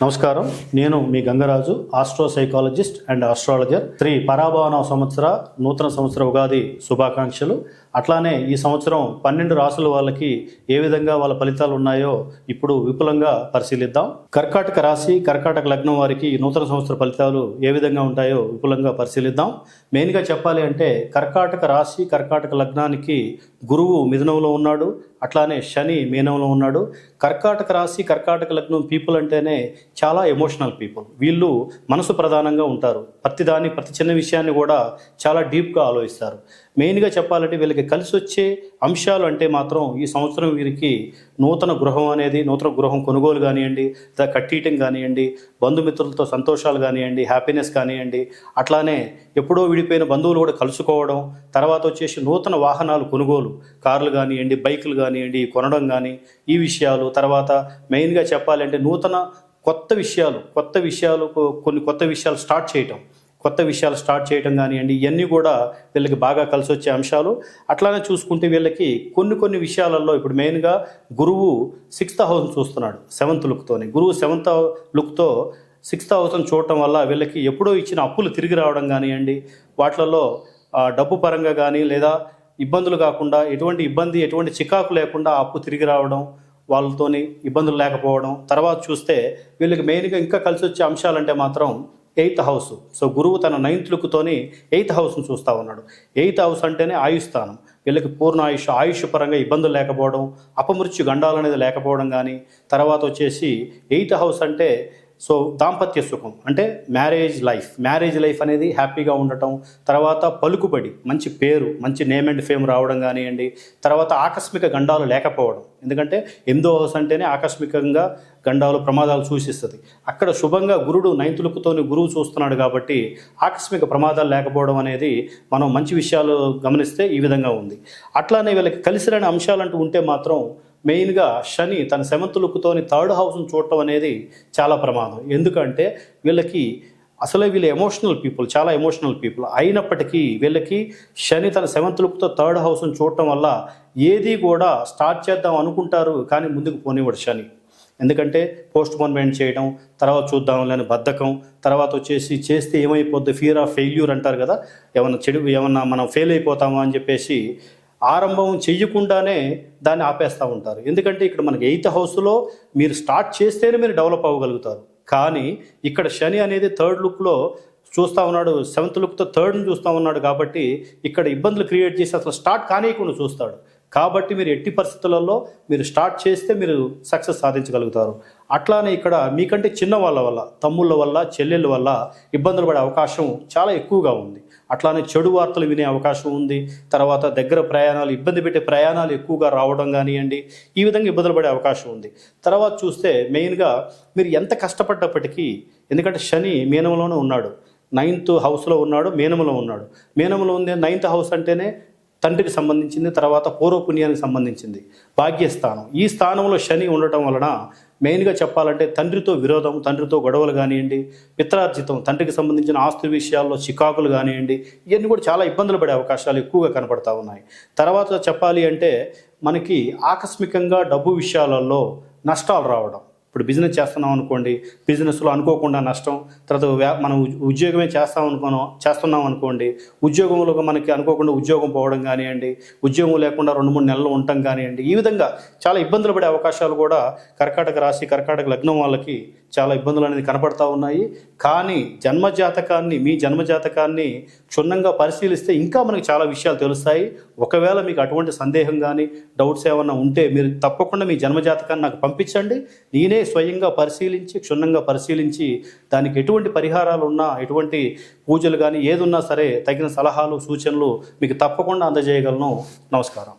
నమస్కారం. నేను మీ Gangaraju, astro psychologist and astrologer. Sri పరాభవన సంవత్సర నూతన సంవత్సర ఉగాది శుభాకాంక్షలు. అట్లానే ఈ సంవత్సరం 12 రాసుల వాళ్ళకి ఏ విధంగా వాళ్ళ ఫలితాలు ఉన్నాయో ఇప్పుడు విపులంగా పరిశీలిద్దాం. కర్కాటక రాశి, కర్కాటక లగ్నం వారికి నూతన సంవత్సర ఫలితాలు ఏ విధంగా ఉంటాయో విపులంగా పరిశీలిద్దాం. మెయిన్గా చెప్పాలి అంటే కర్కాటక రాశి, కర్కాటక లగ్నానికి గురువు మిథునంలో ఉన్నాడు, అట్లానే శని మీనంలో ఉన్నాడు. కర్కాటక రాశి, కర్కాటక లగ్నం పీపుల్ అంటేనే చాలా ఎమోషనల్ పీపుల్. వీళ్ళు మనసు ప్రధానంగా ఉంటారు. ప్రతి చిన్న విషయాన్ని కూడా చాలా డీప్గా ఆలోచిస్తారు. మెయిన్గా చెప్పాలంటే వీళ్ళకి కలిసి వచ్చే అంశాలు అంటే మాత్రం ఈ సంవత్సరం వీరికి నూతన గృహం కొనుగోలు కానివ్వండి, కట్టియటం కానివ్వండి, బంధుమిత్రులతో సంతోషాలు కానివ్వండి, హ్యాపీనెస్ కానివ్వండి, అట్లానే ఎప్పుడో విడిపోయిన బంధువులు కూడా కలుసుకోవడం, తర్వాత వచ్చేసి నూతన వాహనాలు కొనుగోలు, కార్లు కానివ్వండి, బైకులు కానివ్వండి కొనడం కానీ ఈ విషయాలు. తర్వాత మెయిన్గా చెప్పాలంటే కొత్త విషయాలు స్టార్ట్ చేయటం కానివ్వండి, ఇవన్నీ కూడా వీళ్ళకి బాగా కలిసి వచ్చే అంశాలు. అట్లానే చూసుకుంటే వీళ్ళకి కొన్ని విషయాలలో ఇప్పుడు మెయిన్గా గురువు 6th హౌస్ చూస్తున్నాడు 7th లుక్తోని. గురువు 7th లుక్తో 6th హౌస్ని చూడటం వల్ల వీళ్ళకి ఎప్పుడో ఇచ్చిన అప్పులు తిరిగి రావడం కానివ్వండి, వాటిలలో డబ్బు పరంగా కానీ లేదా ఇబ్బందులు కాకుండా ఎటువంటి చికాకు లేకుండా అప్పు తిరిగి రావడం, వాళ్ళతోని ఇబ్బందులు లేకపోవడం. తర్వాత చూస్తే వీళ్ళకి మెయిన్గా ఇంకా కలిసి వచ్చే అంశాలంటే మాత్రం 8th హౌస్. సో గురువు తన 9th లుక్తోని 8th హౌస్ను చూస్తూ ఉన్నాడు. 8th హౌస్ అంటేనే ఆయుస్థానం. వీళ్ళకి పూర్ణ ఆయుష్ పరంగా ఇబ్బందులు లేకపోవడం, అపమృత్యు గండాలు అనేది లేకపోవడం కానీ. తర్వాత వచ్చేసి 8th హౌస్ అంటే సో దాంపత్య సుఖం అంటే మ్యారేజ్ లైఫ్ అనేది హ్యాపీగా ఉండటం. తర్వాత పలుకుబడి, మంచి పేరు, మంచి నేమ్ అండ్ ఫేమ్ రావడం కానివ్వండి. తర్వాత ఆకస్మిక గండాలు లేకపోవడం, ఎందుకంటే 8th హౌస్ అంటేనే ఆకస్మికంగా గండాలు, ప్రమాదాలు సూచిస్తుంది. అక్కడ శుభంగా గురుడు 9th లుక్తోని గురువు చూస్తున్నాడు కాబట్టి ఆకస్మిక ప్రమాదాలు లేకపోవడం అనేది మనం మంచి విషయాలు గమనిస్తే ఈ విధంగా ఉంది. అట్లానే వీళ్ళకి కలిసి రాని అంశాలంటూ ఉంటే మాత్రం మెయిన్గా శని తన 7th లుక్తోని 3rd హౌస్ను చూడటం అనేది చాలా ప్రమాదం. ఎందుకంటే వీళ్ళు చాలా ఎమోషనల్ పీపుల్ అయినప్పటికీ వీళ్ళకి శని తన 7th లుక్తో 3rd హౌస్ను చూడటం వల్ల ఏది కూడా స్టార్ట్ చేద్దాం అనుకుంటారు కానీ ముందుకు పోనివ్వడు శని. ఎందుకంటే పోస్ట్పోన్మెంట్ చేయడం, తర్వాత చూద్దాం లేని బద్ధకం, తర్వాత వచ్చేసి చేస్తే ఏమైపోద్ది, ఫియర్ ఆఫ్ ఫెయిల్యూర్ అంటారు కదా, ఏమన్నా మనం ఫెయిల్ అయిపోతామా అని చెప్పేసి ఆరంభం చెయ్యకుండానే దాన్ని ఆపేస్తూ ఉంటారు. ఎందుకంటే ఇక్కడ మనకి 8th హౌస్లో మీరు స్టార్ట్ చేస్తేనే మీరు డెవలప్ అవ్వగలుగుతారు. కానీ ఇక్కడ శని అనేది 3rd లుక్లో చూస్తూ ఉన్నాడు, 7th లుక్తో 3rdని చూస్తూ ఉన్నాడు కాబట్టి ఇక్కడ ఇబ్బందులు క్రియేట్ చేసి అసలు స్టార్ట్ కానియకుండా చూస్తాడు. కాబట్టి మీరు ఎట్టి పరిస్థితులలో మీరు స్టార్ట్ చేస్తే మీరు సక్సెస్ సాధించగలుగుతారు. అట్లానే ఇక్కడ మీకంటే చిన్న వాళ్ళ వల్ల, తమ్ముళ్ళ వల్ల, చెల్లెళ్ళ వల్ల ఇబ్బందులు పడే అవకాశం చాలా ఎక్కువగా ఉంది. అట్లానే చెడు వార్తలు వినే అవకాశం ఉంది. తర్వాత దగ్గర ఇబ్బంది పెట్టే ప్రయాణాలు ఎక్కువగా రావడం కానివ్వండి, ఈ విధంగా ఇబ్బందులు పడే అవకాశం ఉంది. తర్వాత చూస్తే మెయిన్గా మీరు ఎంత కష్టపడ్డప్పటికీ, ఎందుకంటే శని మీనంలోనే ఉన్నాడు, 9th హౌస్లో ఉన్నాడు, మీనంలో ఉంది. 9th హౌస్ అంటేనే తండ్రికి సంబంధించింది, తర్వాత పూర్వపుణ్యానికి సంబంధించింది, భాగ్యస్థానం. ఈ స్థానంలో శని ఉండటం వలన మెయిన్గా చెప్పాలంటే తండ్రితో విరోధం, తండ్రితో గొడవలు కానివ్వండి, పిత్రార్జితం, తండ్రికి సంబంధించిన ఆస్తి విషయాల్లో చికాకులు కానివ్వండి, ఇవన్నీ కూడా చాలా ఇబ్బందులు పడే అవకాశాలు ఎక్కువగా కనపడతా ఉన్నాయి. తర్వాత చెప్పాలి అంటే మనకి ఆకస్మికంగా డబ్బు విషయాలలో నష్టాలు రావడం. ఇప్పుడు బిజినెస్ చేస్తున్నాం అనుకోండి, బిజినెస్లో అనుకోకుండా నష్టం. తర్వాత మనం ఉద్యోగమే చేస్తున్నాం అనుకోండి, ఉద్యోగంలో మనకి అనుకోకుండా ఉద్యోగం పోవడం కానివ్వండి, ఉద్యోగం లేకుండా 2-3 నెలలు ఉండటం కానివ్వండి, ఈ విధంగా చాలా ఇబ్బందులు పడే అవకాశాలు కూడా కర్కాటక రాశి, కర్కాటక లగ్నం వాళ్ళకి చాలా ఇబ్బందులు అనేది కనపడతా ఉన్నాయి. కానీ మీ జన్మజాతకాన్ని క్షుణ్ణంగా పరిశీలిస్తే ఇంకా మనకి చాలా విషయాలు తెలుస్తాయి. ఒకవేళ మీకు అటువంటి సందేహం కానీ డౌట్స్ ఏమన్నా ఉంటే మీరు తప్పకుండా మీ జన్మజాతకాన్ని నాకు పంపించండి. నేనే స్వయంగా క్షుణ్ణంగా పరిశీలించి దానికి ఎటువంటి పరిహారాలు ఉన్నా, ఎటువంటి పూజలు కానీ ఏదున్నా సరే తగిన సలహాలు, సూచనలు మీకు తప్పకుండా అందజేయగలను. నమస్కారం.